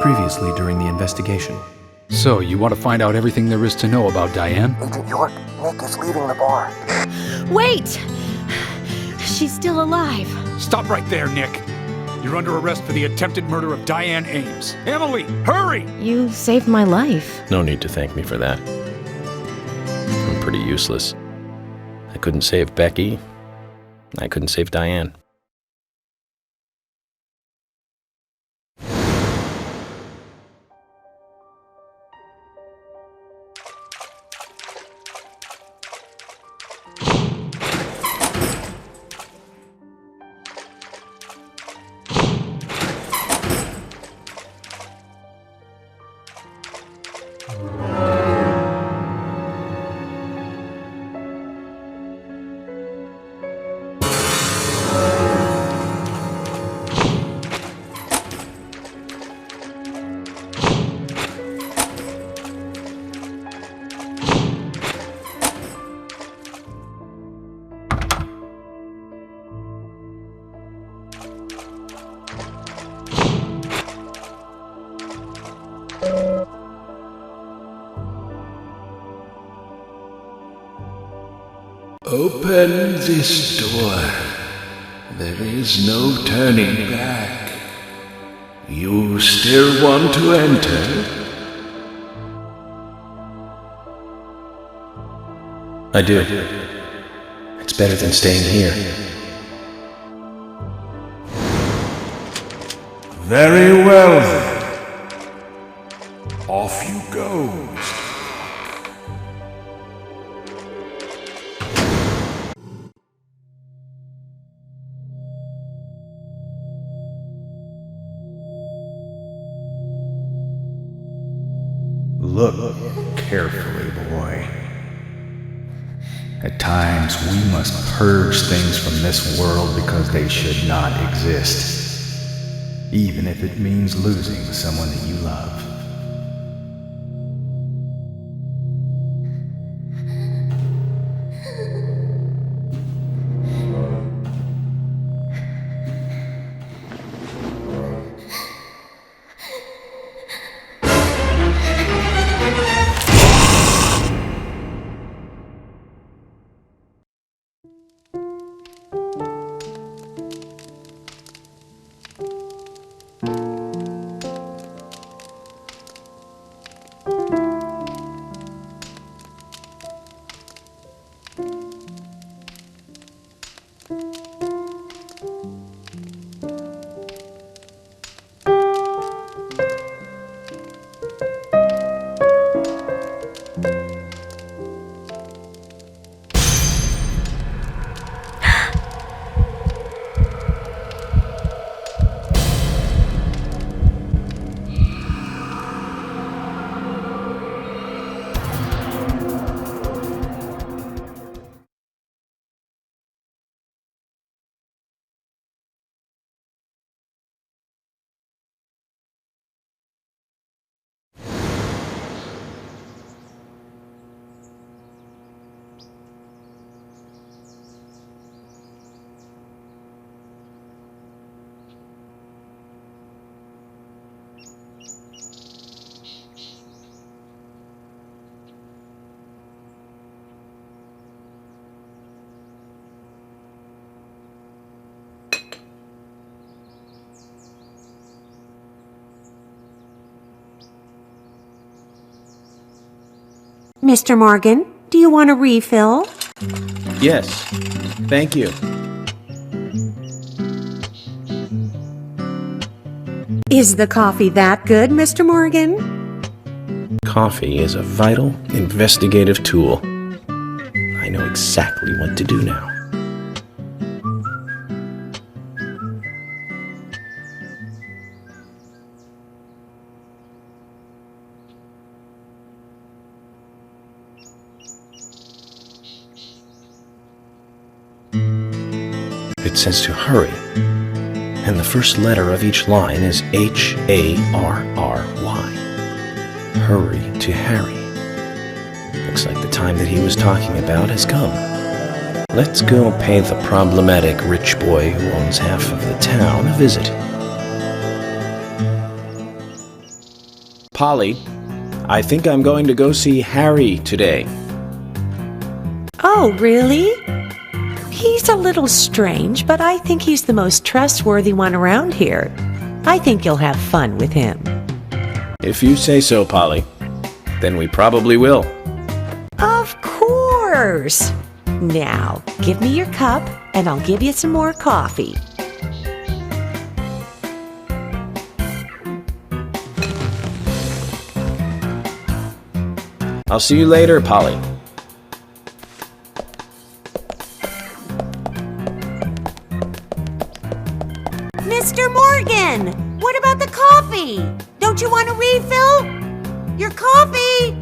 previously during the investigation. So, you want to find out everything there is to know about Diane? Agent York, Nick is leaving the bar. Wait! She's still alive. Stop right there, Nick. You're under arrest for the attempted murder of Diane Ames. Emily, hurry! You saved my life. No need to thank me for that. I'm pretty useless. I couldn't save Becky. I couldn't save Diane. Open this door. There is no turning back. You still want to enter? I do. It's better than staying here. Very well then. Off you go. Look carefully, boy. At times, we must purge things from this world because they should not exist, even if it means losing someone that you love. Mr. Morgan, do you want a refill? Yes, thank you. Is the coffee that good, Mr. Morgan? Coffee is a vital, investigative tool. I know exactly what to do now. It says to hurry, and the first letter of each line is H-A-R-R-Y. Hurry to Harry. Looks like the time that he was talking about has come. Let's go pay the problematic rich boy who owns half of the town a visit. Polly, I think I'm going to go see Harry today. Oh, really? He's a little strange, but I think he's the most trustworthy one around here. I think you'll have fun with him. If you say so, Polly, then we probably will. Of course! Now, give me your cup, and I'll give you some more coffee. I'll see you later, Polly. Mr. Morgan! What about the coffee? Don't you want a refill? Your coffee!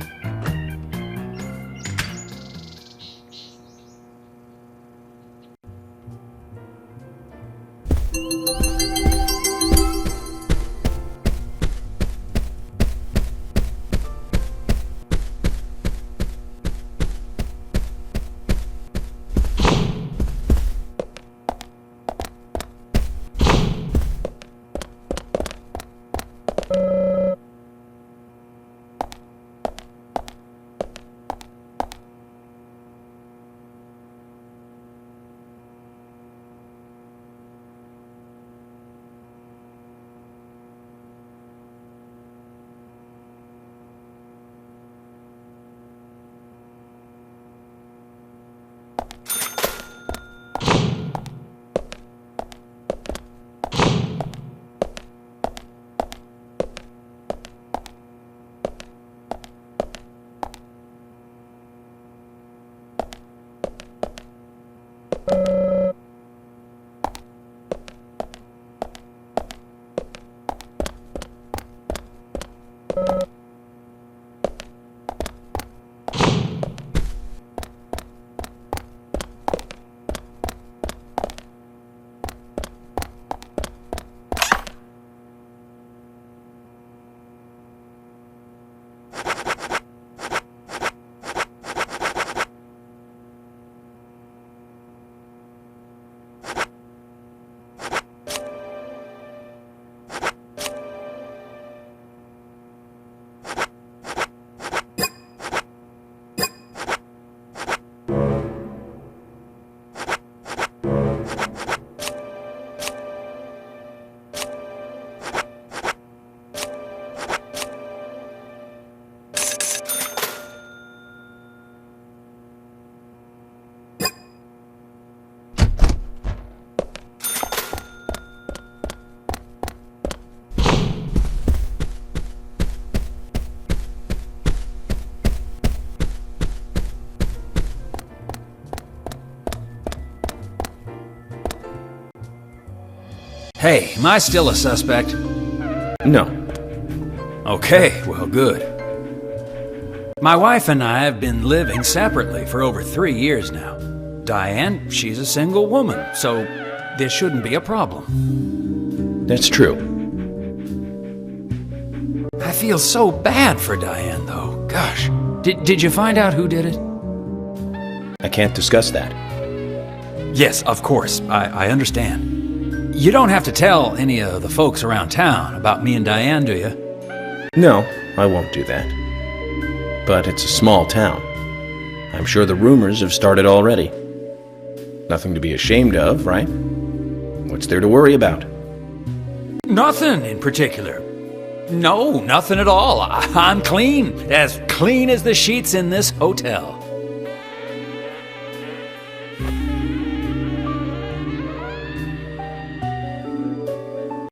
Hey, am I still a suspect? No. Okay, well, good. My wife and I have been living separately for over 3 years now. Diane, she's a single woman, so this shouldn't be a problem. That's true. I feel so bad for Diane, though. Gosh. Did you find out who did it? I can't discuss that. Yes, of course. I understand. You don't have to tell any of the folks around town about me and Diane, do you? No, I won't do that. But it's a small town. I'm sure the rumors have started already. Nothing to be ashamed of, right? What's there to worry about? Nothing in particular. No, nothing at all. I'm clean as the sheets in this hotel.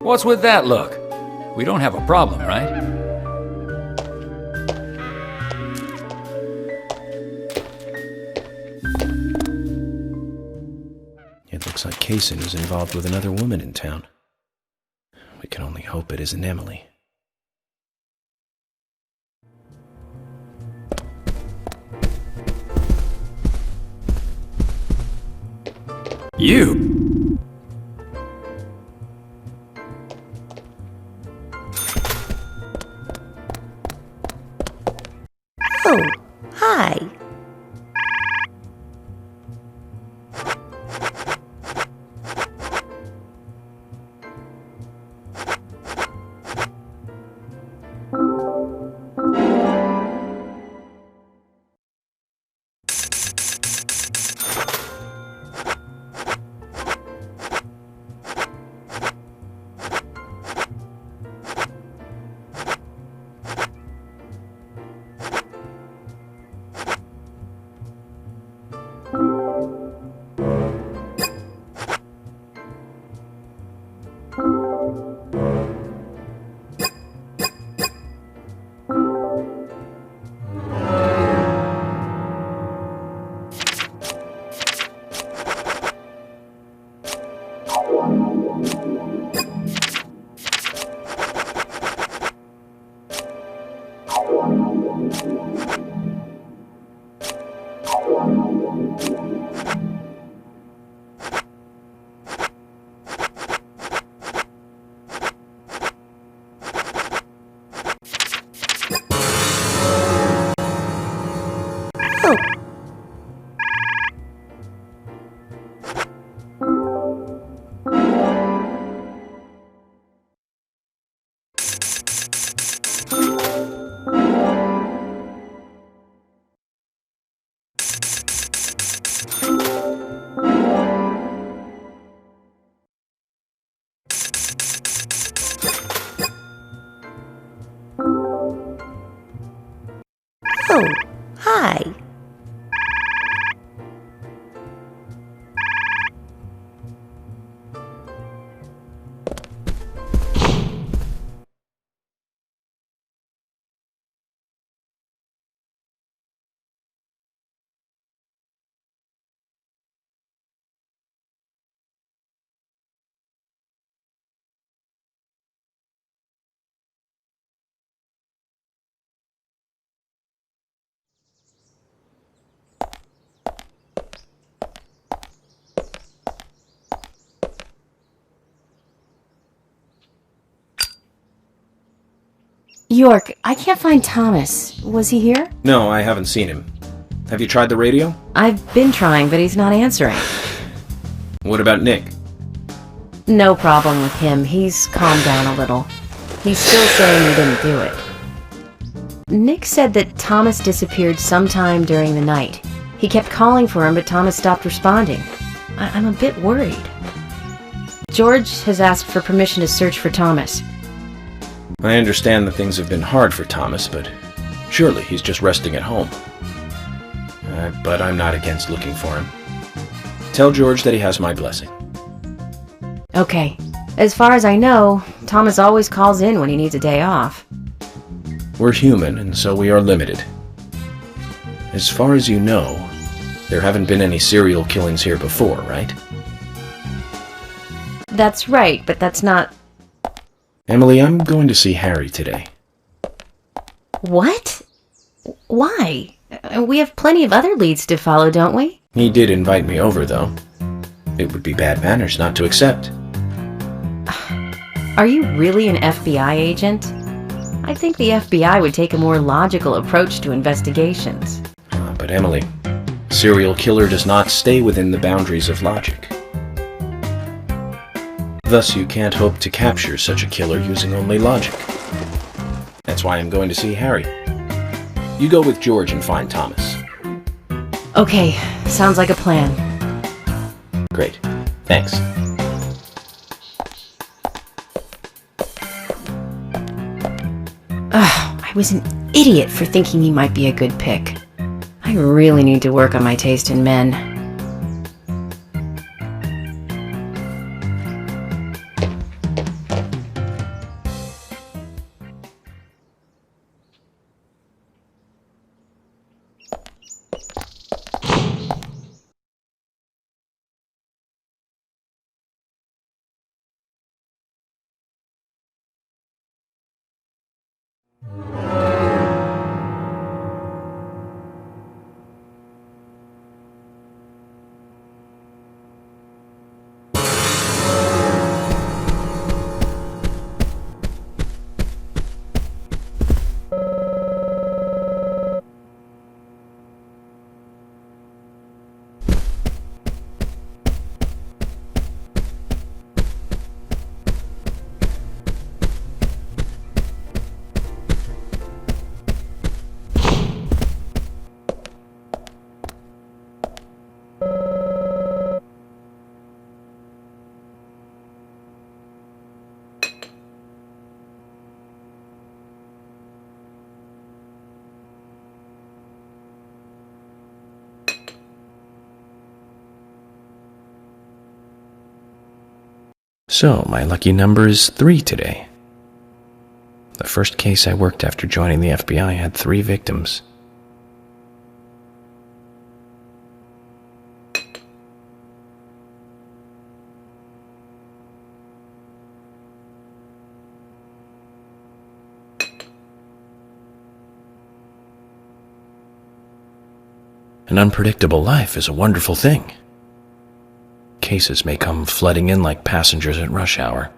What's with that look? We don't have a problem, right? It looks like Kaysen is involved with another woman in town. We can only hope it isn't Emily. You? Oh, hi. Oh, hi. York, I can't find Thomas. Was he here? No, I haven't seen him. Have you tried the radio? I've been trying, but he's not answering. What about Nick? No problem with him. He's calmed down a little. He's still saying he didn't do it. Nick said that Thomas disappeared sometime during the night. He kept calling for him, but Thomas stopped responding. I'm a bit worried. George has asked for permission to search for Thomas. I understand that things have been hard for Thomas, but surely he's just resting at home. But I'm not against looking for him. Tell George that he has my blessing. Okay. As far as I know, Thomas always calls in when he needs a day off. We're human, and so we are limited. As far as you know, there haven't been any serial killings here before, right? That's right, but that's not... Emily, I'm going to see Harry today. What? Why? We have plenty of other leads to follow, don't we? He did invite me over, though. It would be bad manners not to accept. Are you really an FBI agent? I think the FBI would take a more logical approach to investigations. But Emily, a serial killer does not stay within the boundaries of logic. Thus, you can't hope to capture such a killer using only logic. That's why I'm going to see Harry. You go with George and find Thomas. Okay, sounds like a plan. Great. Thanks. I was an idiot for thinking he might be a good pick. I really need to work on my taste in men. So, my lucky number is 3 today. The first case I worked after joining the FBI had 3 victims. An unpredictable life is a wonderful thing. Cases may come flooding in like passengers at rush hour.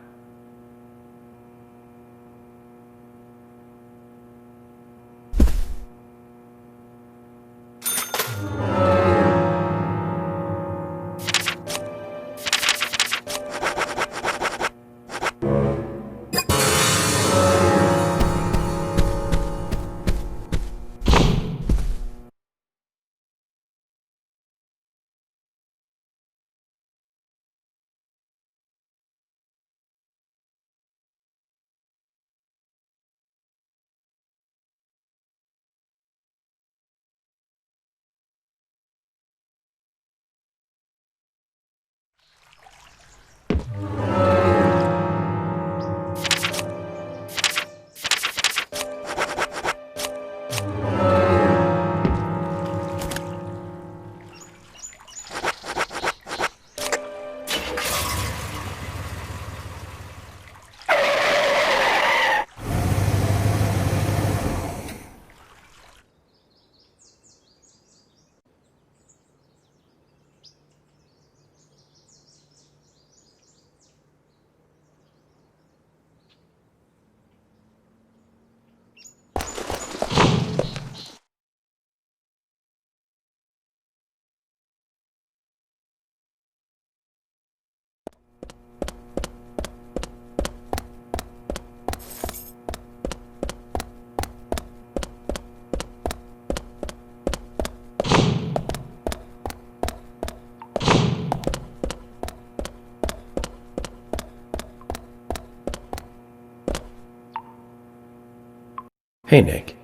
Hey, Nick.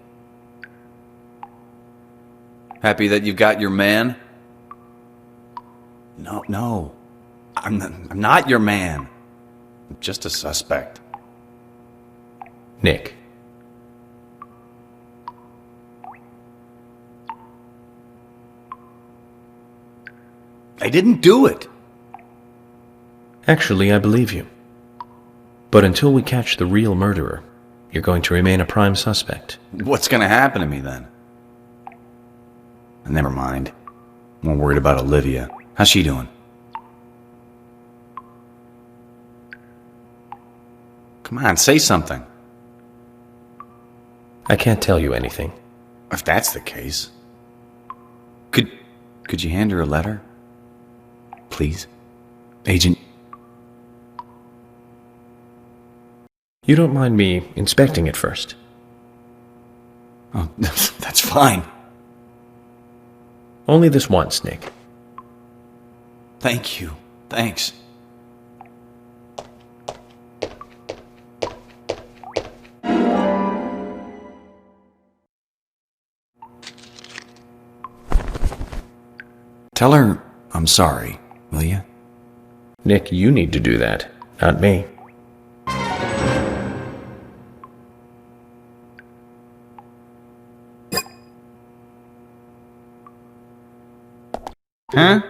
Happy that you've got your man? No. I'm not your man. I'm just a suspect. Nick. I didn't do it. Actually, I believe you. But until we catch the real murderer, you're going to remain a prime suspect. What's gonna happen to me then? Never mind. I'm more worried about Olivia. How's she doing? Come on, say something. I can't tell you anything. If that's the case. Could you hand her a letter? Please? Agent... You don't mind me inspecting it first? Oh, that's fine. Only this once, Nick. Thank you. Thanks. Tell her I'm sorry, will you? Nick, you need to do that, not me. Huh?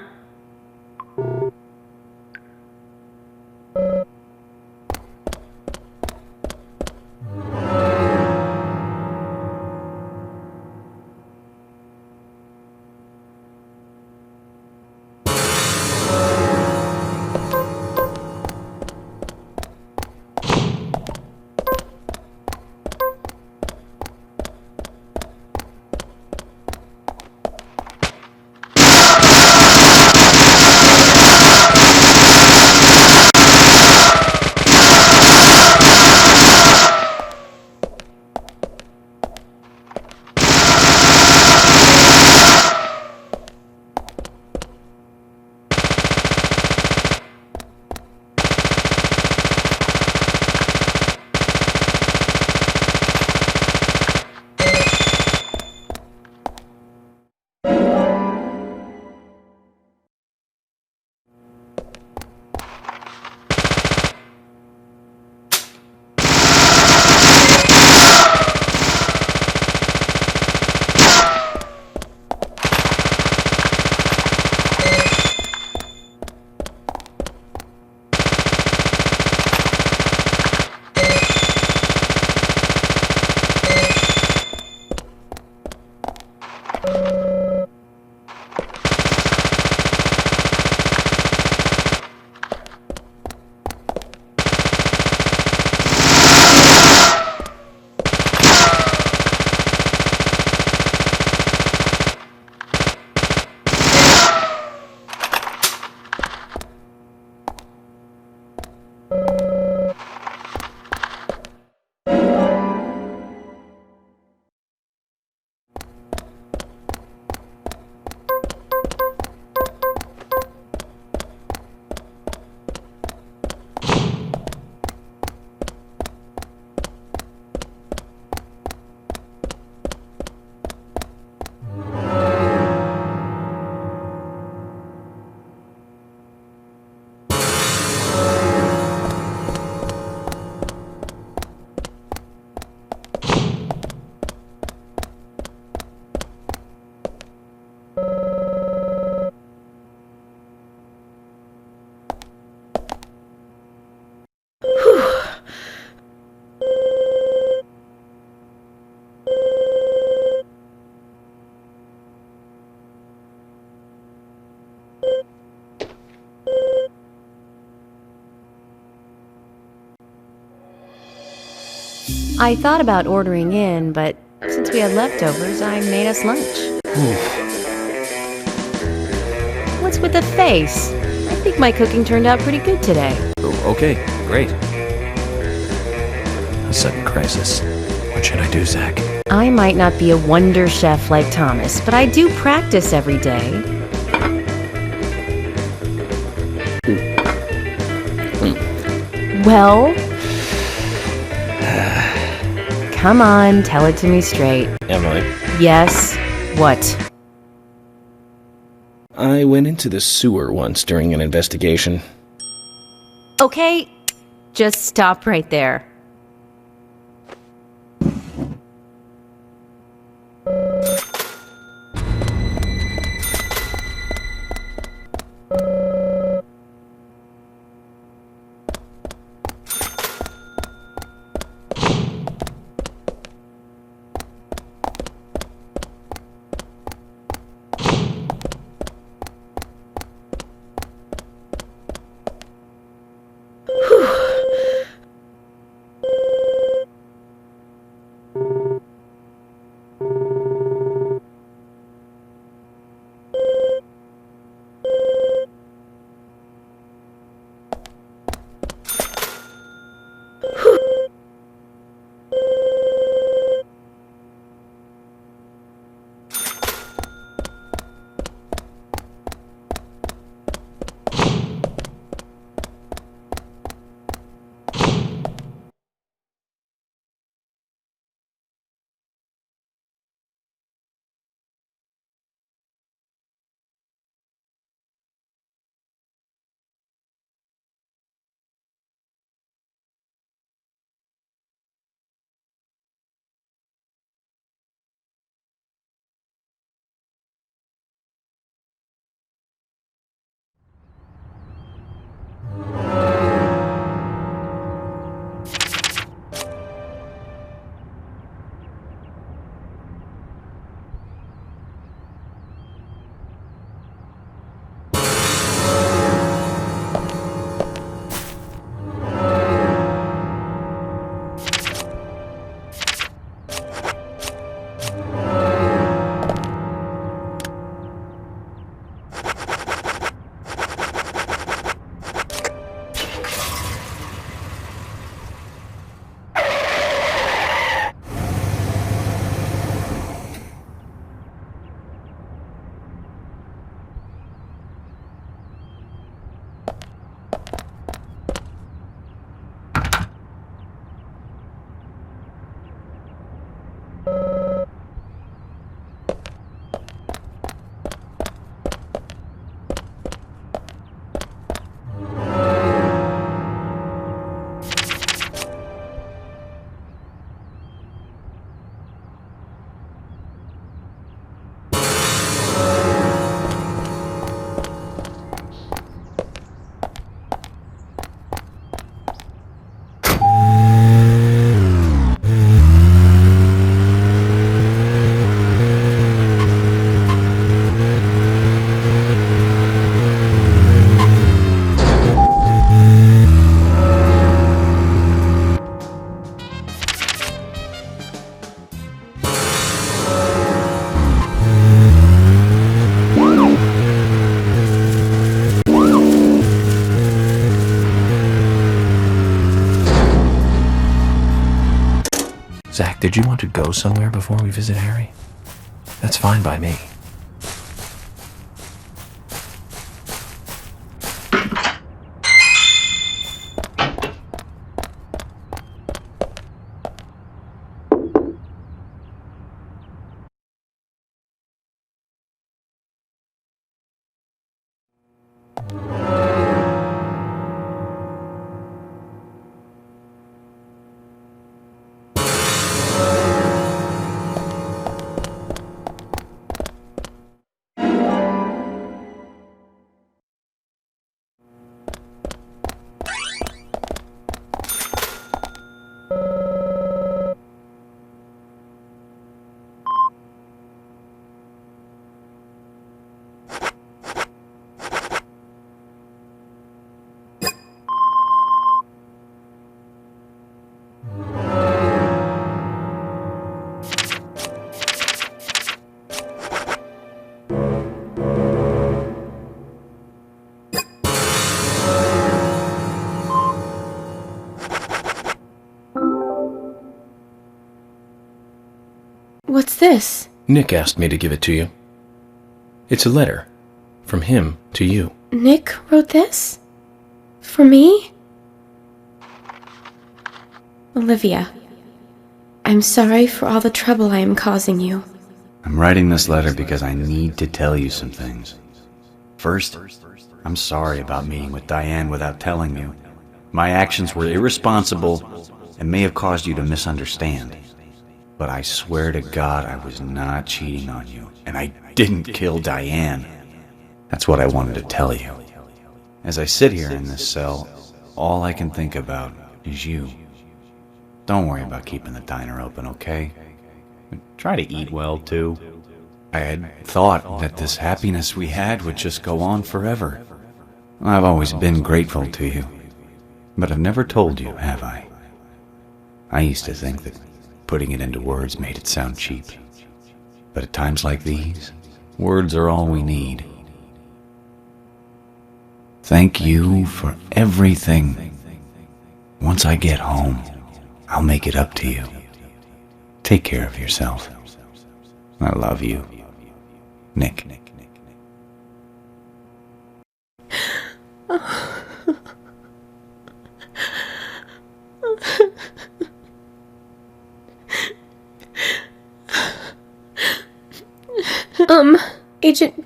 I thought about ordering in, but since we had leftovers, I made us lunch. What's with the face? I think my cooking turned out pretty good today. Oh, okay, great. A sudden crisis. What should I do, Zach? I might not be a wonder chef like Thomas, but I do practice every day. Well, Come on, tell it to me straight. Emily, Yes? What? I went into the sewer once during an investigation. Okay, just stop right there. Zach, did you want to go somewhere before we visit Harry? That's fine by me. What's this? Nick asked me to give it to you. It's a letter from him to you. Nick wrote this? For me? Olivia, I'm sorry for all the trouble I am causing you. I'm writing this letter because I need to tell you some things. First, I'm sorry about meeting with Diane without telling you. My actions were irresponsible and may have caused you to misunderstand. But I swear to God I was not cheating on you, and I didn't kill Diane. That's what I wanted to tell you. As I sit here in this cell, all I can think about is you. Don't worry about keeping the diner open, okay? Try to eat well, too. I had thought that this happiness we had would just go on forever. I've always been grateful to you, but I've never told you, have I? I used to think that putting it into words made it sound cheap. But at times like these, words are all we need. Thank you for everything. Once I get home, I'll make it up to you. Take care of yourself. I love you. Nick. Agent,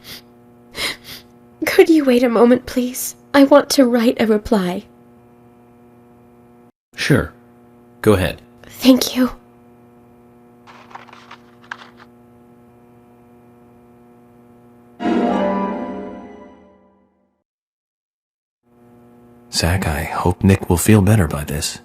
could you wait a moment, please? I want to write a reply. Sure. Go ahead. Thank you. Zach, I hope Nick will feel better by this.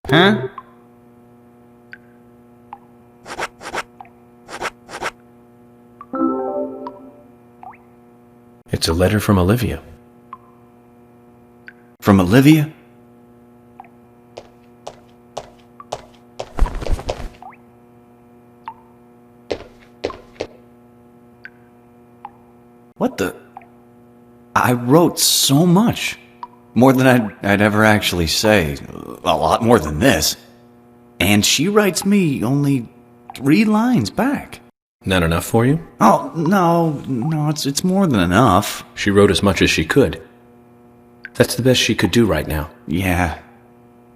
Huh? It's a letter from Olivia. From Olivia? What the? I wrote so much. More than I'd ever actually say. A lot more than this. And she writes me only 3 lines back. Not enough for you? Oh, no, it's more than enough. She wrote as much as she could. That's the best she could do right now. Yeah.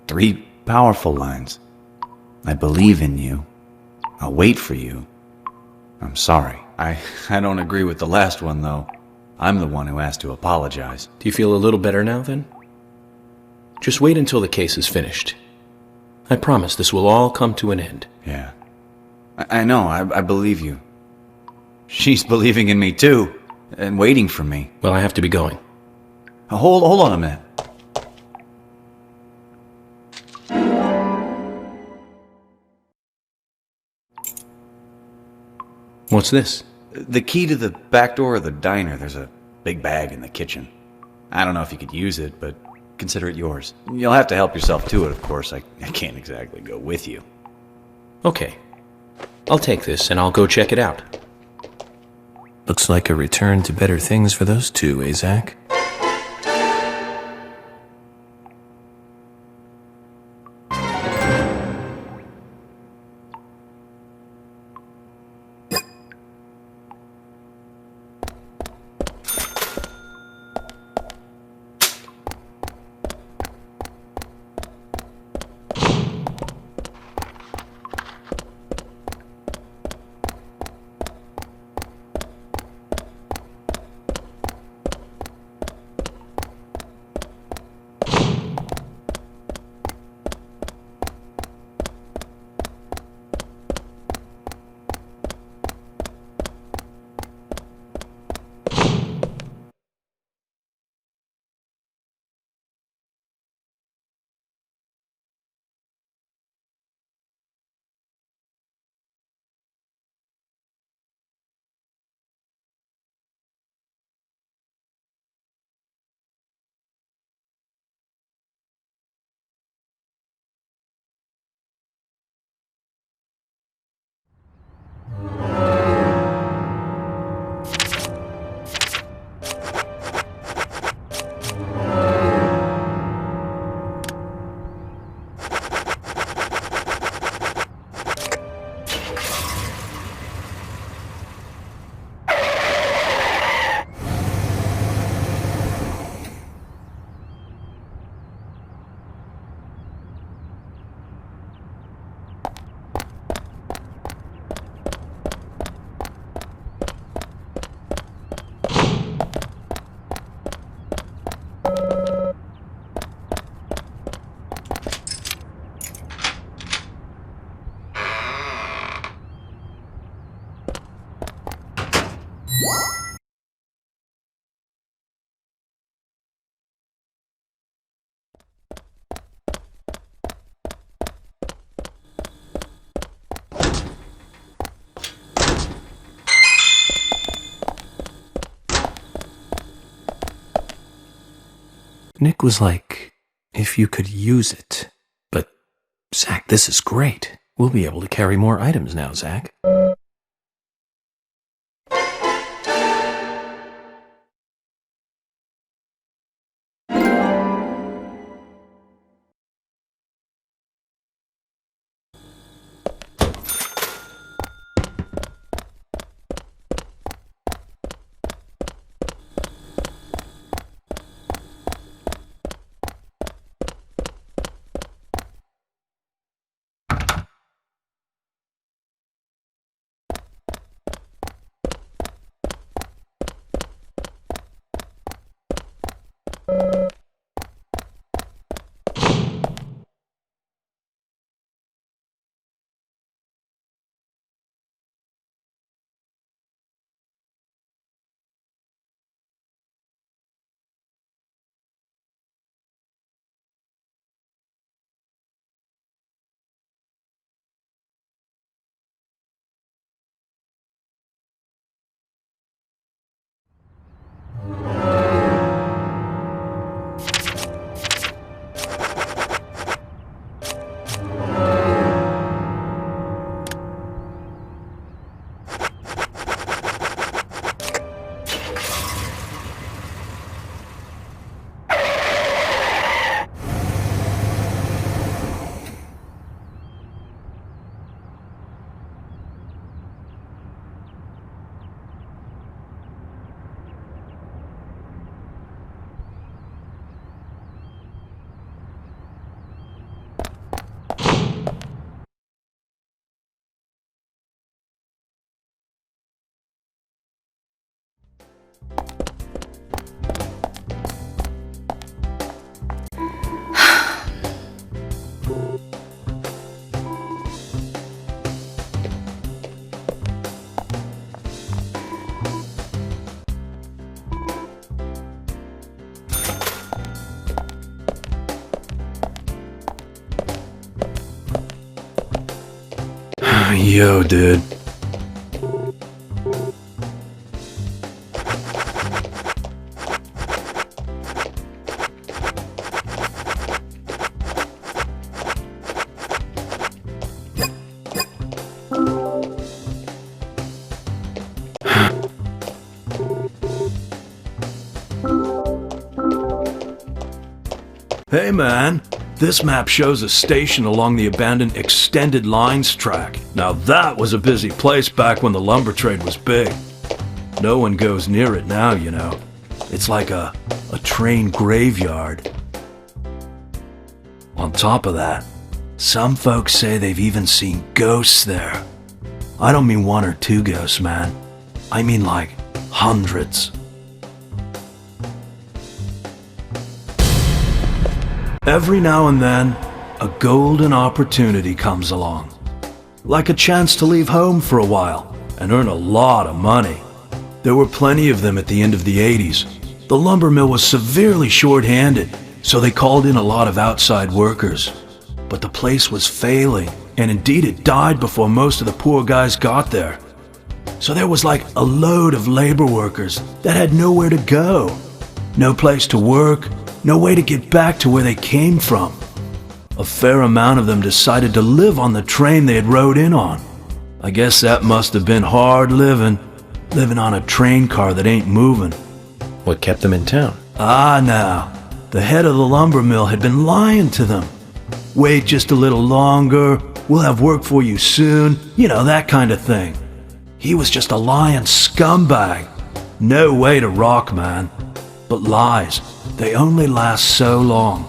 3 powerful lines. I believe in you. I'll wait for you. I'm sorry. I don't agree with the last one, though. I'm the one who has to apologize. Do you feel a little better now, then? Just wait until the case is finished. I promise this will all come to an end. Yeah. I know, I believe you. She's believing in me, too, and waiting for me. Well, I have to be going. Hold on a minute. What's this? The key to the back door of the diner. There's a big bag in the kitchen. I don't know if you could use it, but consider it yours. You'll have to help yourself to it, of course. I can't exactly go with you. Okay. I'll take this and I'll go check it out. Looks like a return to better things for those two, eh, Zach? Nick was like, if you could use it. But, Zach, this is great. We'll be able to carry more items now, Zach. Yo, dude. Hey man, this map shows a station along the abandoned extended lines track. Now that was a busy place back when the lumber trade was big. No one goes near it now, you know. It's like a train graveyard. On top of that, some folks say they've even seen ghosts there. I don't mean one or two ghosts, man. I mean like hundreds. Every now and then, a golden opportunity comes along. Like a chance to leave home for a while and earn a lot of money. There were plenty of them at the end of the 80s. The lumber mill was severely short-handed, so they called in a lot of outside workers. But the place was failing, and indeed it died before most of the poor guys got there. So there was like a load of labor workers that had nowhere to go. No place to work, no way to get back to where they came from. A fair amount of them decided to live on the train they had rode in on. I guess that must have been hard living on a train car that ain't moving. What kept them in town? Now, the head of the lumber mill had been lying to them. Wait just a little longer, we'll have work for you soon, you know, that kind of thing. He was just a lying scumbag. No way to rock, man. But lies, they only last so long.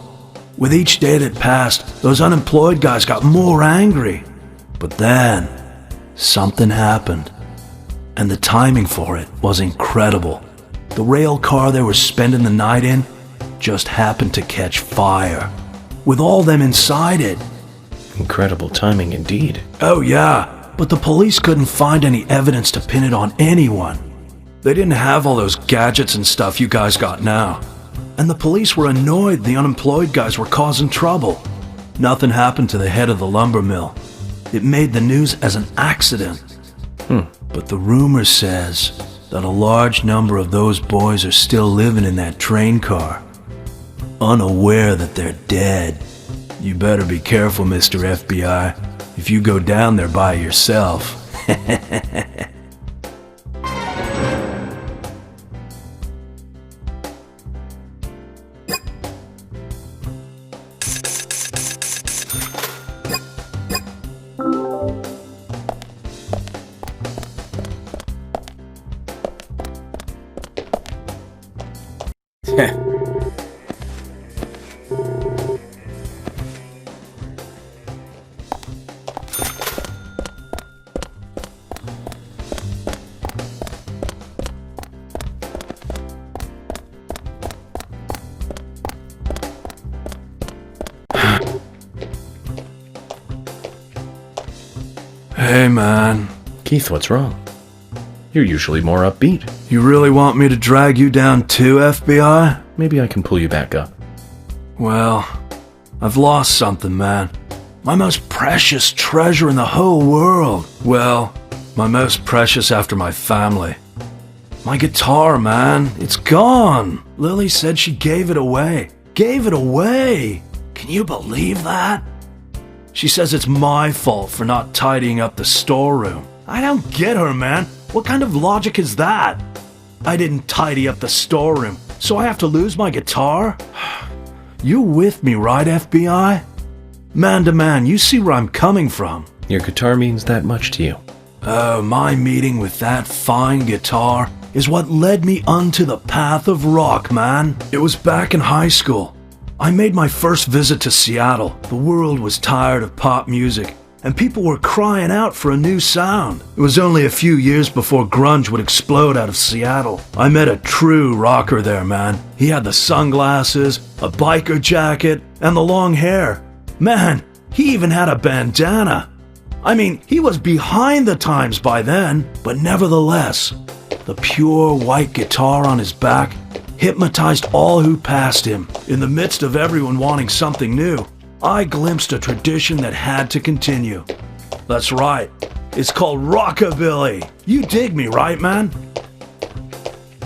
With each day that passed, those unemployed guys got more angry. But then, something happened. And the timing for it was incredible. The rail car they were spending the night in just happened to catch fire, with all them inside it. Incredible timing indeed. Oh yeah, but the police couldn't find any evidence to pin it on anyone. They didn't have all those gadgets and stuff you guys got now. And the police were annoyed the unemployed guys were causing trouble. Nothing happened to the head of the lumber mill. It made the news as an accident. But the rumor says that a large number of those boys are still living in that train car, unaware that they're dead. You better be careful, Mr. FBI, if you go down there by yourself. Hey man. Keith, what's wrong? You're usually more upbeat. You really want me to drag you down too, FBI? Maybe I can pull you back up. Well, I've lost something, man. My most precious treasure in the whole world. Well, my most precious after my family. My guitar, man. It's gone. Lily said she gave it away. Gave it away! Can you believe that? She says it's my fault for not tidying up the storeroom. I don't get her, man. What kind of logic is that? I didn't tidy up the storeroom, so I have to lose my guitar? You with me, right, FBI? Man to man, you see where I'm coming from. Your guitar means that much to you. Oh, my meeting with that fine guitar is what led me onto the path of rock, man. It was back in high school. I made my first visit to Seattle. The world was tired of pop music, and people were crying out for a new sound. It was only a few years before grunge would explode out of Seattle. I met a true rocker there, man. He had the sunglasses, a biker jacket, and the long hair. Man, he even had a bandana. I mean, he was behind the times by then, but nevertheless, the pure white guitar on his back hypnotized all who passed him. In the midst of everyone wanting something new, I glimpsed a tradition that had to continue. That's right, it's called rockabilly. You dig me, right, man?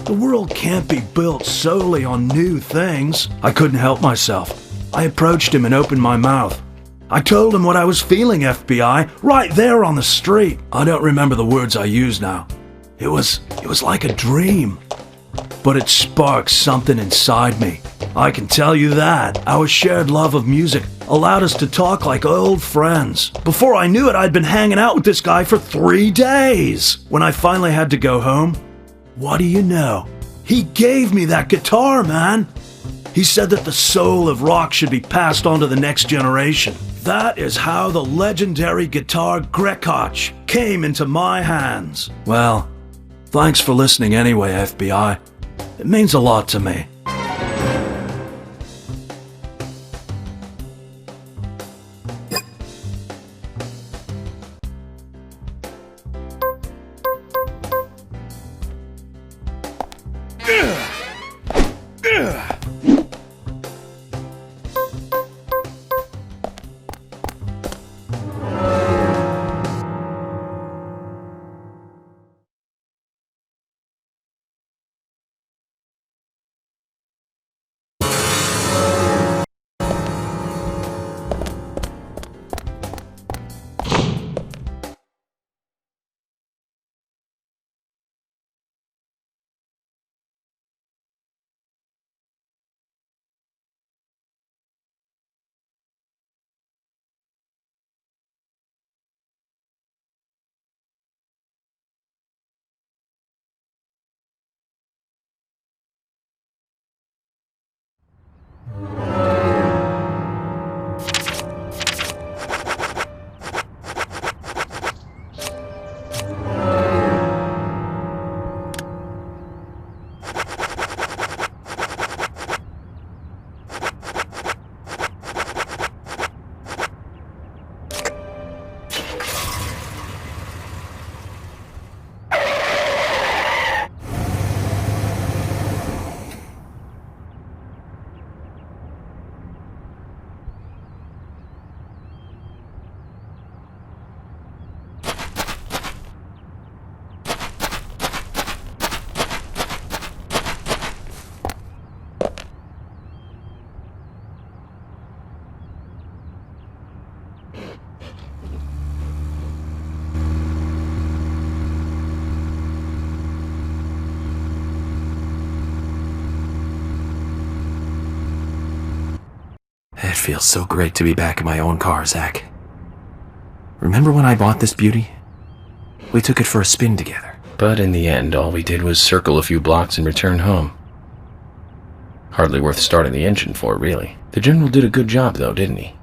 The world can't be built solely on new things. I couldn't help myself. I approached him and opened my mouth. I told him what I was feeling, FBI, right there on the street. I don't remember the words I used now. It was like a dream. but it sparked something inside me. I can tell you that. Our shared love of music allowed us to talk like old friends. Before I knew it, I'd been hanging out with this guy for 3 days. When I finally had to go home, what do you know? He gave me that guitar, man. He said that the soul of rock should be passed on to the next generation. That is how the legendary guitar Grekach came into my hands. Well, thanks for listening anyway, FBI. It means a lot to me. It feels so great to be back in my own car, Zach. Remember when I bought this beauty? We took it for a spin together. But in the end, all we did was circle a few blocks and return home. Hardly worth starting the engine for, really. The General did a good job, though, didn't he?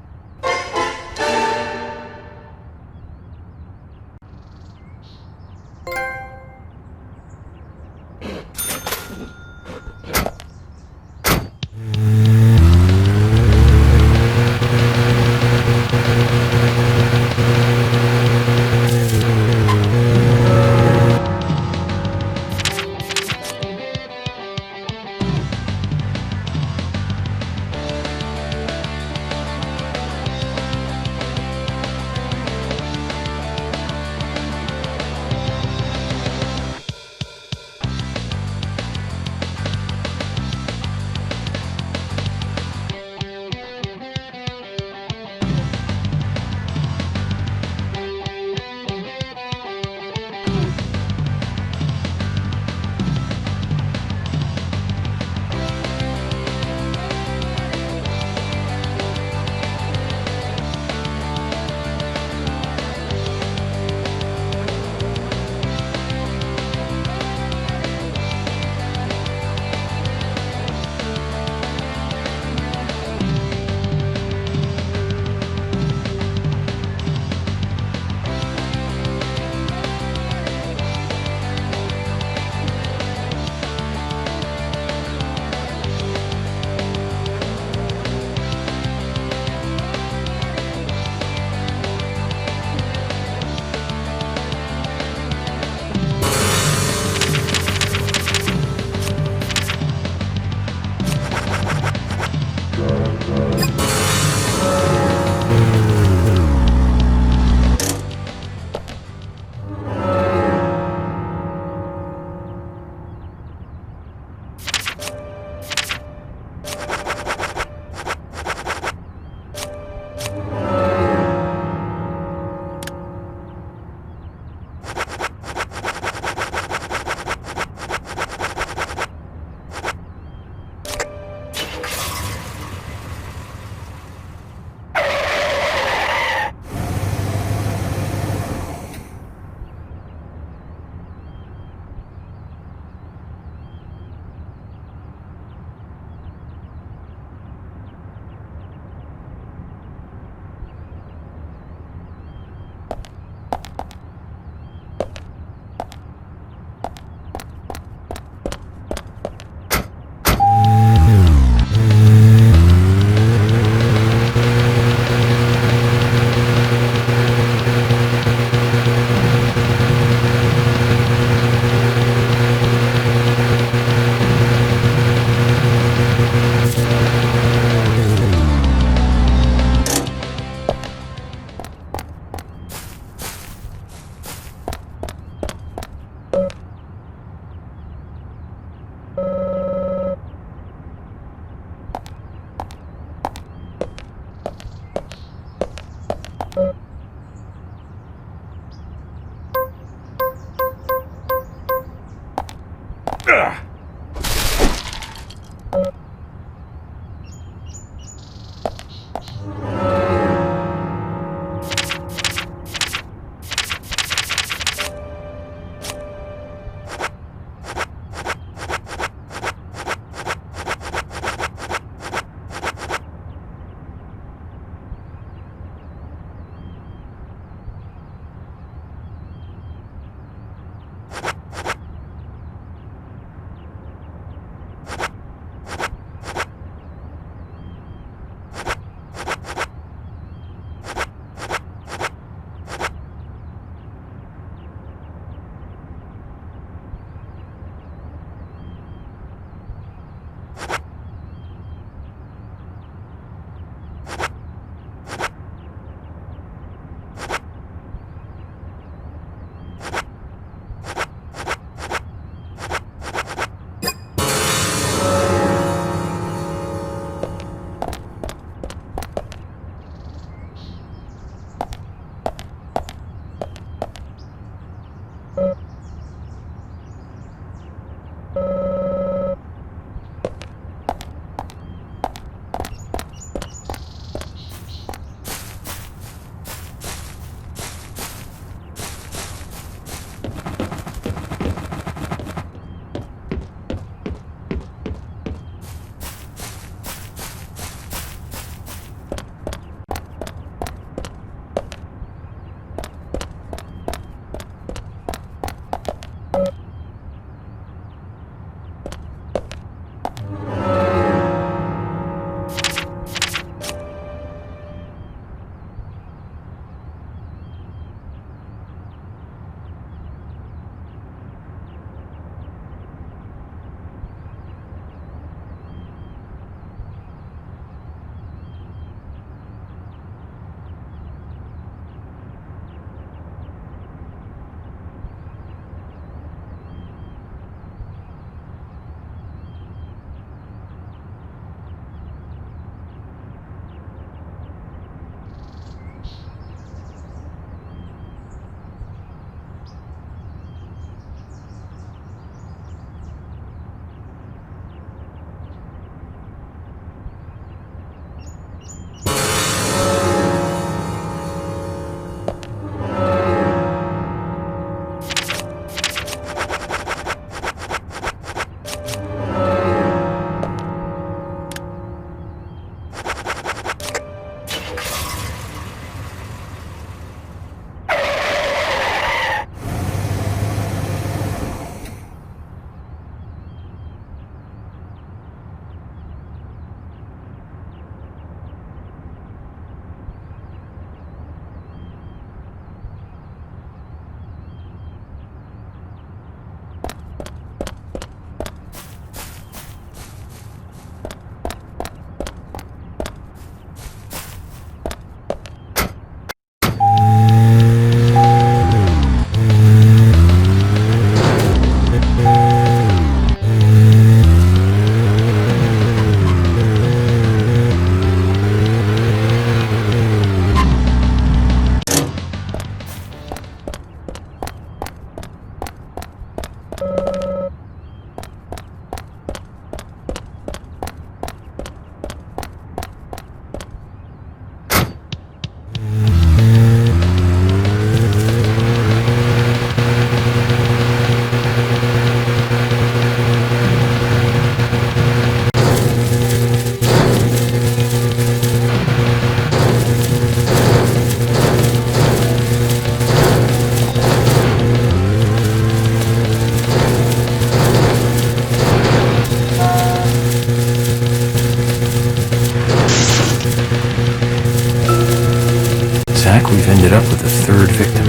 Zach, we've ended up with a third victim.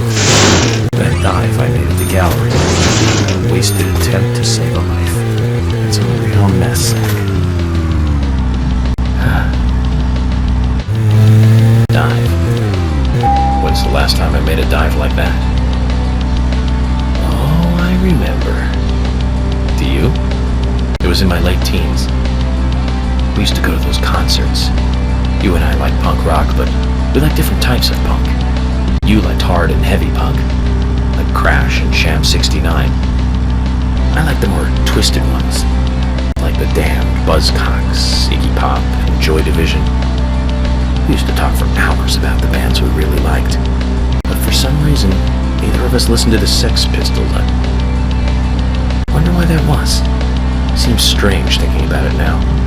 That dive I made at the gallery. A wasted attempt to save a life. It's a real mess, Zach. Dive. When's the last time I made a dive like that? Oh, I remember. was in my late teens. We used to go to those concerts. You and I liked punk rock, but we liked different types of punk. You liked hard and heavy punk, like Crash and Sham 69. I liked the more twisted ones, like The Damned, Buzzcocks, Iggy Pop, and Joy Division. We used to talk for hours about the bands we really liked, but for some reason, neither of us listened to the Sex Pistols. I wonder why that was. Seems strange thinking about it now.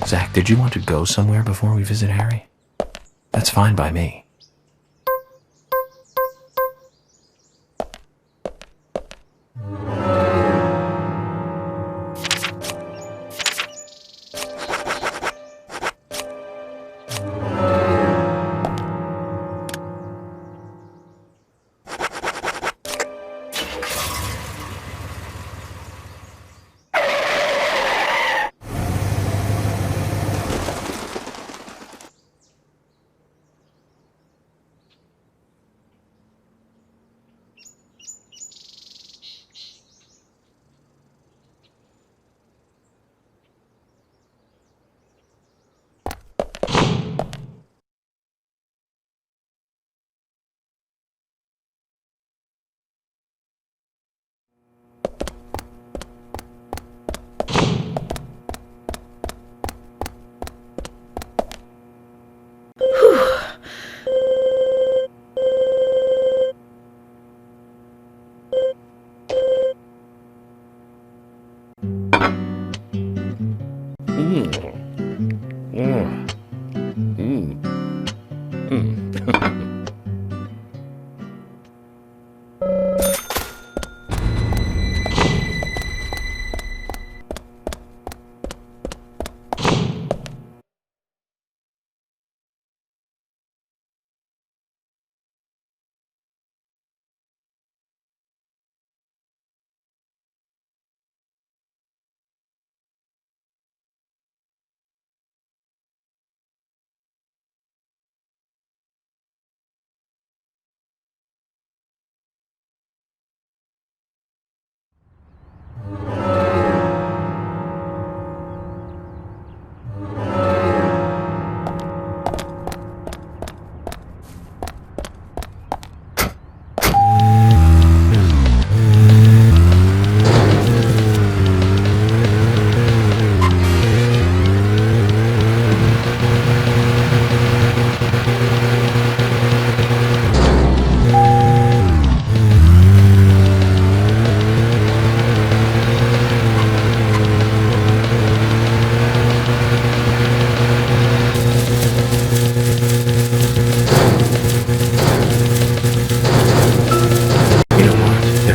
Zach, did you want to go somewhere before we visit Harry? That's fine by me.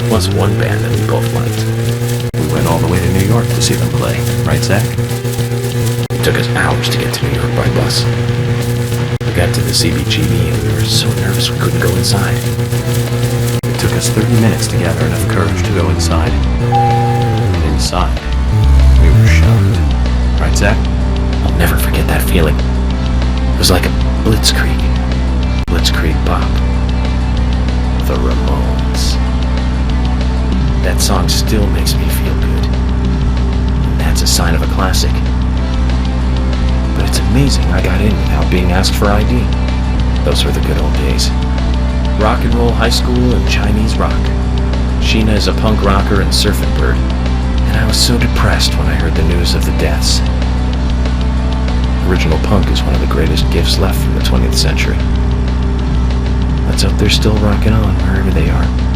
Was one band that we both liked. We went all the way to New York to see them play, right, Zach? It took us hours to get to New York by bus. We got to the CBGB and we were so nervous we couldn't go inside. It took us 30 minutes to gather enough courage to go inside. And inside, we were shocked. Right, Zach? I'll never forget that feeling. It was like a blitzkrieg. Blitzkrieg pop. The Ramones. That song still makes me feel good. That's a sign of a classic. But it's amazing I got in without being asked for ID. Those were the good old days. Rock and roll high school and Chinese rock. Sheena is a punk rocker and surfing bird. And I was so depressed when I heard the news of the deaths. Original punk is one of the greatest gifts left from the 20th century. Let's hope they're still rocking on wherever they are.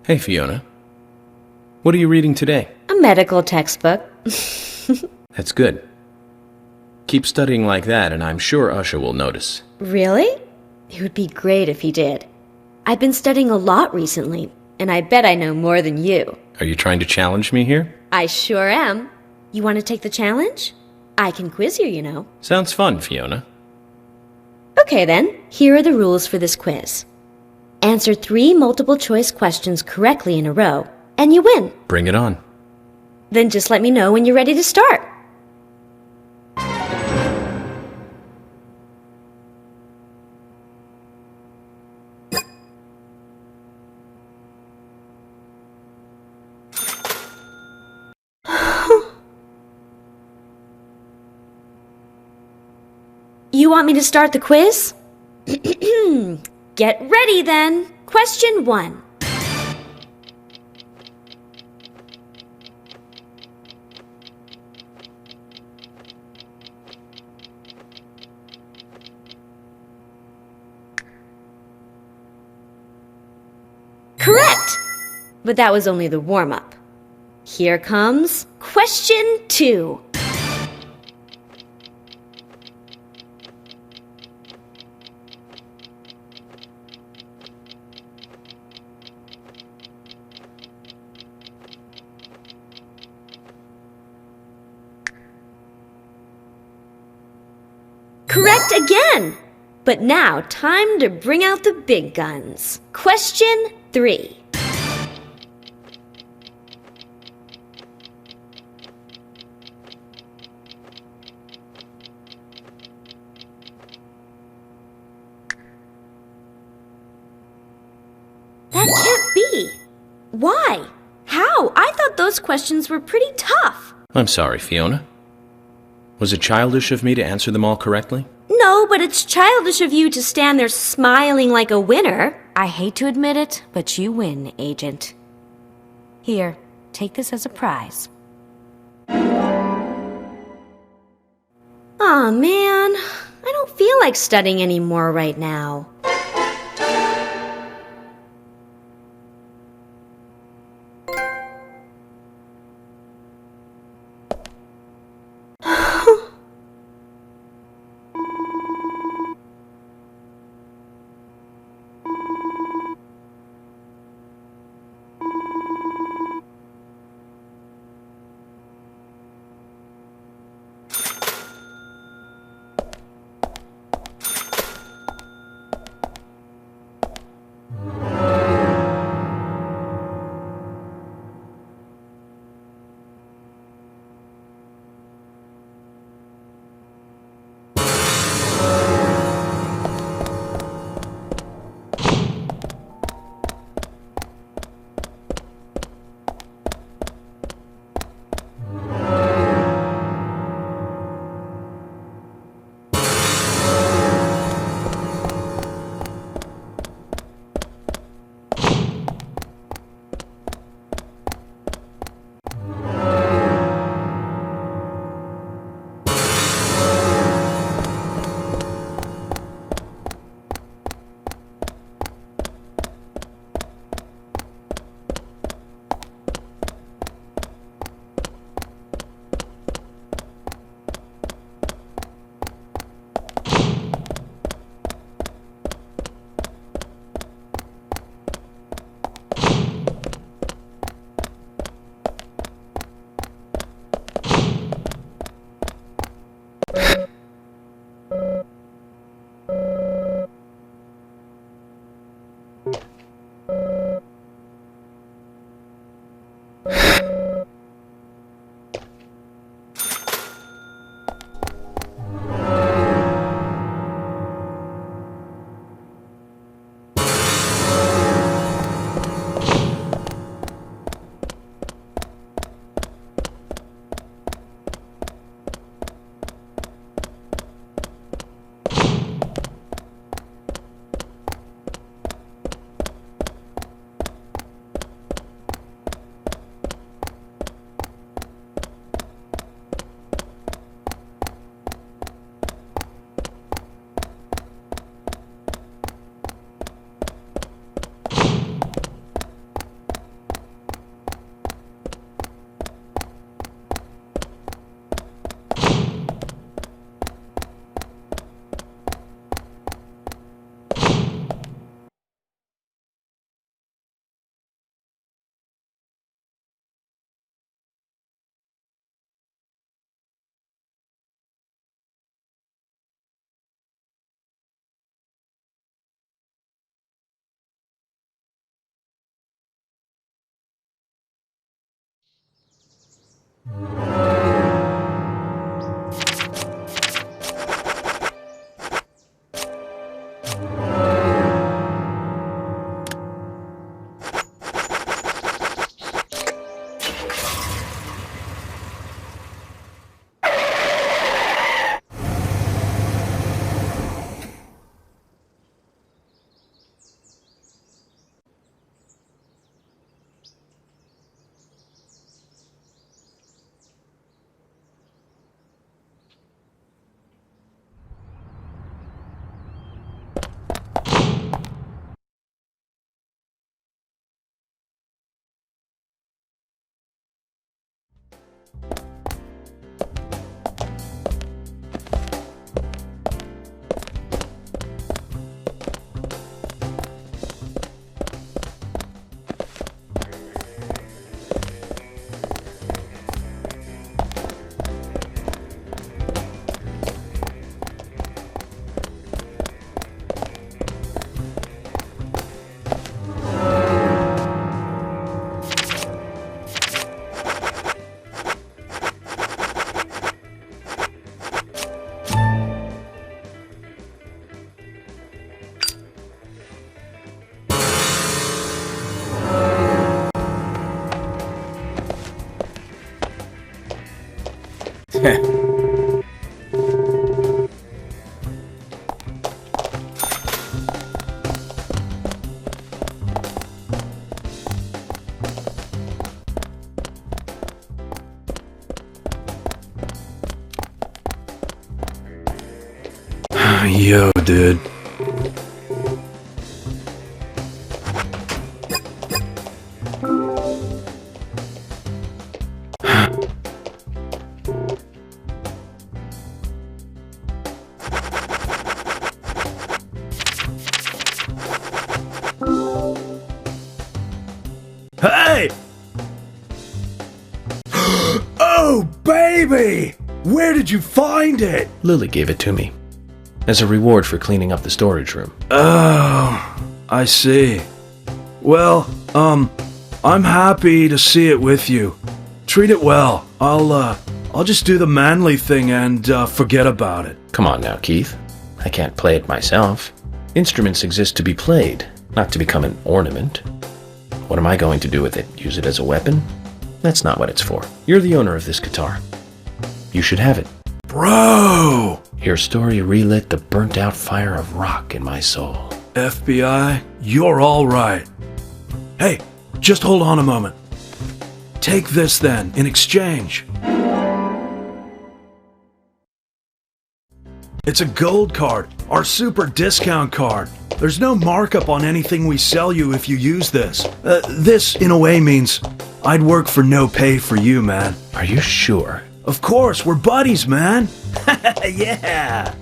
Hey, Fiona. What are you reading today? A medical textbook. That's good. Keep studying like that, and I'm sure Usha will notice. Really? It would be great if he did. I've been studying a lot recently, and I bet I know more than you. Are you trying to challenge me here? I sure am. You want to take the challenge? I can quiz you, you know. Sounds fun, Fiona. Okay then, here are the rules for this quiz. Answer 3 multiple-choice questions correctly in a row, and you win. Bring it on. Then just let me know when you're ready to start. You want me to start the quiz? Get ready then. Question 1. Correct! But that was only the warm-up. Here comes question 2. Correct again! But now, time to bring out the big guns. Question 3. That can't be. Why? How? I thought those questions were pretty tough. I'm sorry, Fiona. Was it childish of me to answer them all correctly? No, but it's childish of you to stand there smiling like a winner. I hate to admit it, but you win, Agent. Here, take this as a prize. Aw, man. I don't feel like studying anymore right now. Yo, dude. Hey! Oh, baby! Where did you find it? Lily gave it to me as a reward for cleaning up the storage room. Oh, I see. Well, I'm happy to see it with you. Treat it well. I'll just do the manly thing and forget about it. Come on now, Keith. I can't play it myself. Instruments exist to be played, not to become an ornament. What am I going to do with it? Use it as a weapon? That's not what it's for. You're the owner of this guitar. You should have it. Bro! Your story relit the burnt-out fire of rock in my soul. FBI, you're all right. Hey, just hold on a moment. Take this then, in exchange. It's a gold card, our super discount card. There's no markup on anything we sell you if you use this. This, in a way, means I'd work for no pay for you, man. Are you sure? Of course, we're buddies, man. Yeah.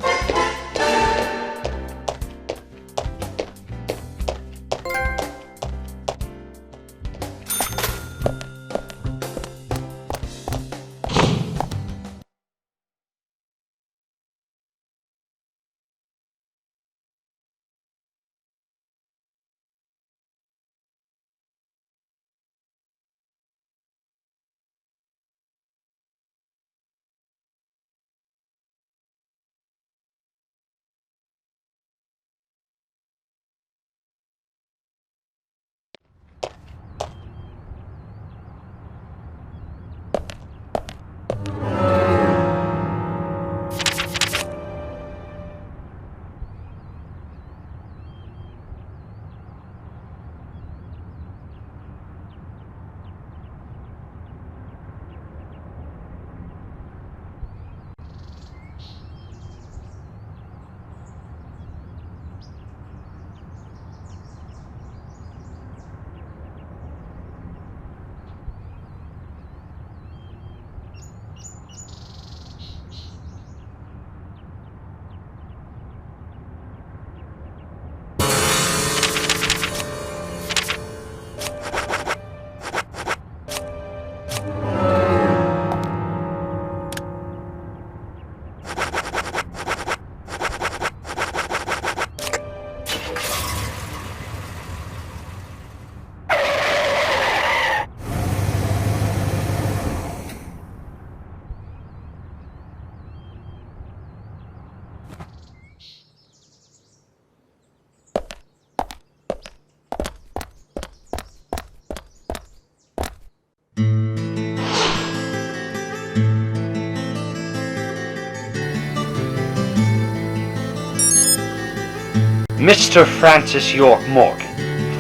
Mr. Francis York Morgan,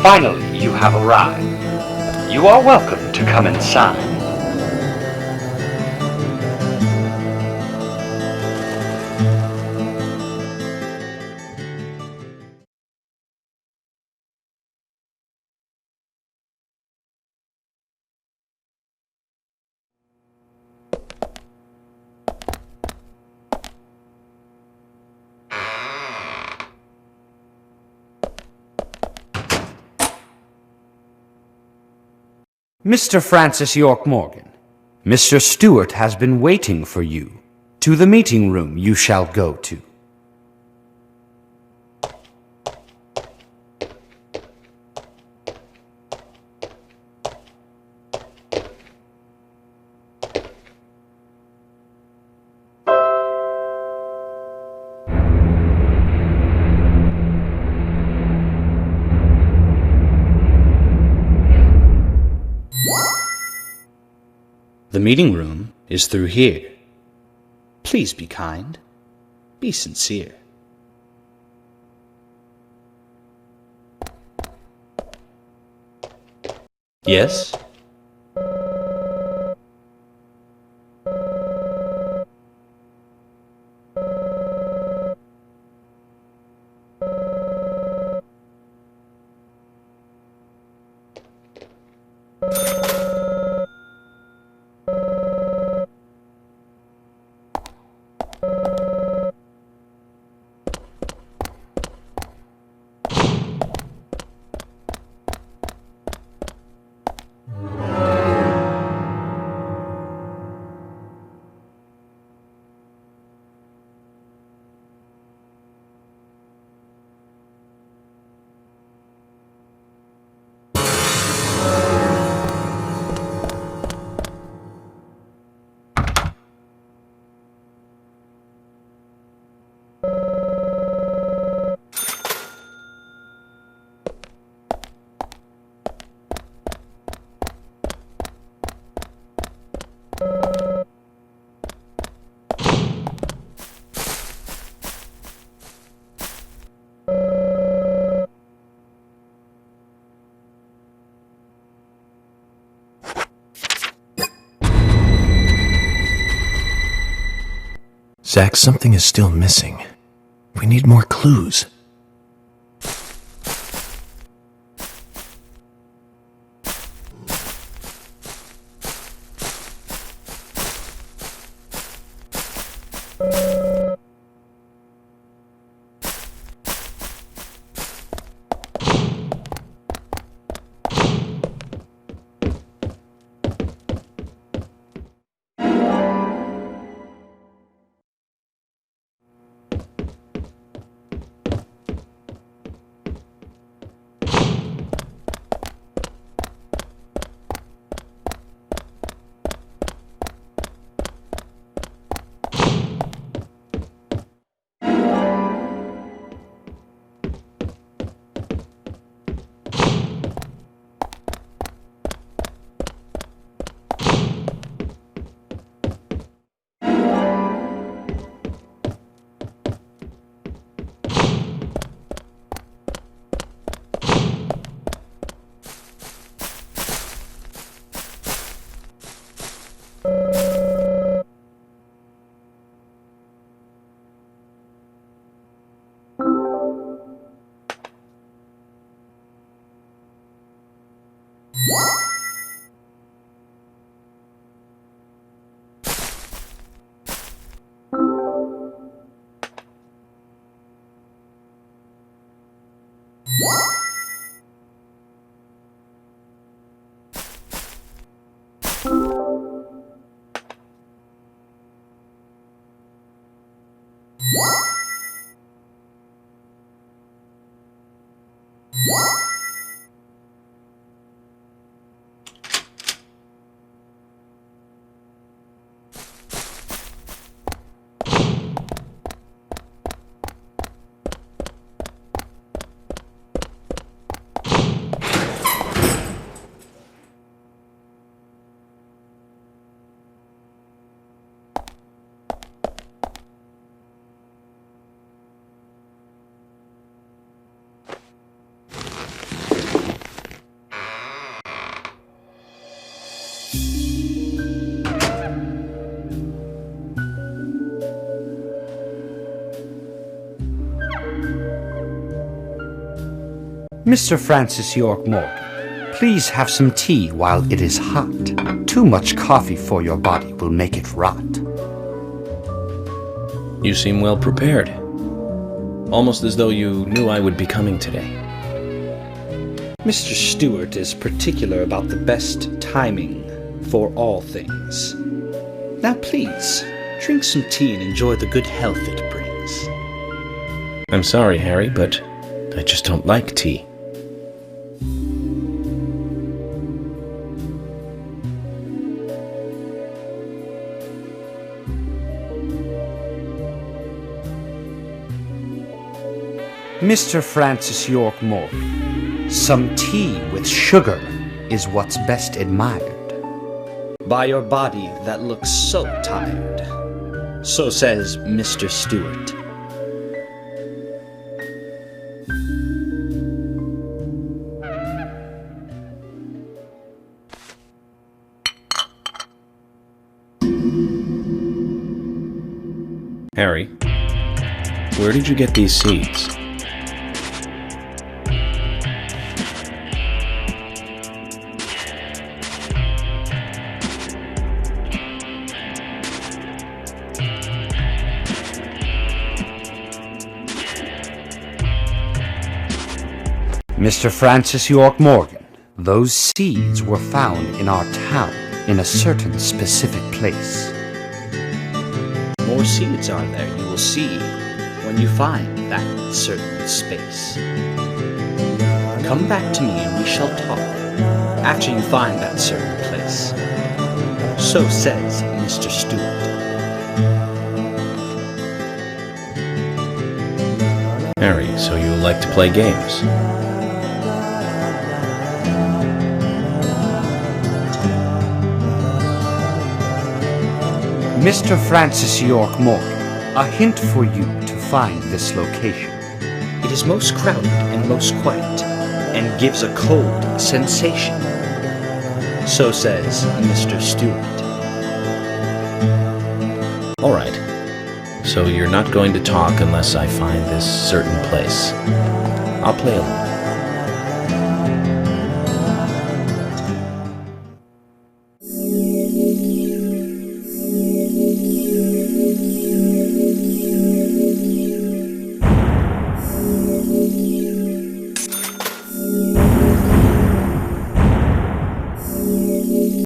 finally you have arrived. You are welcome to come inside. Mr. Francis York Morgan, Mr. Stewart has been waiting for you. To the meeting room you shall go to. The meeting room is through here. Please be kind. Be sincere. Yes? Zach, something is still missing. We need more clues. Mr. Francis York Morgan, please have some tea while it is hot. Too much coffee for your body will make it rot. You seem well prepared. Almost as though you knew I would be coming today. Mr. Stewart is particular about the best timing for all things. Now please, drink some tea and enjoy the good health it brings. I'm sorry, Harry, but I just don't like tea. Mr. Francis York Morgan, some tea with sugar is what's best admired by your body that looks so tired. So says Mr. Stewart. Harry, where did you get these seeds? Mr. Francis York Morgan, those seeds were found in our town in a certain specific place. More seeds are there, you will see, when you find that certain space. Come back to me and we shall talk after you find that certain place. So says Mr. Stewart. Harry, so you like to play games? Mr. Francis York Morgan, a hint for you to find this location. It is most crowded and most quiet, and gives a cold sensation. So says Mr. Stewart. All right. So you're not going to talk unless I find this certain place. I'll play along.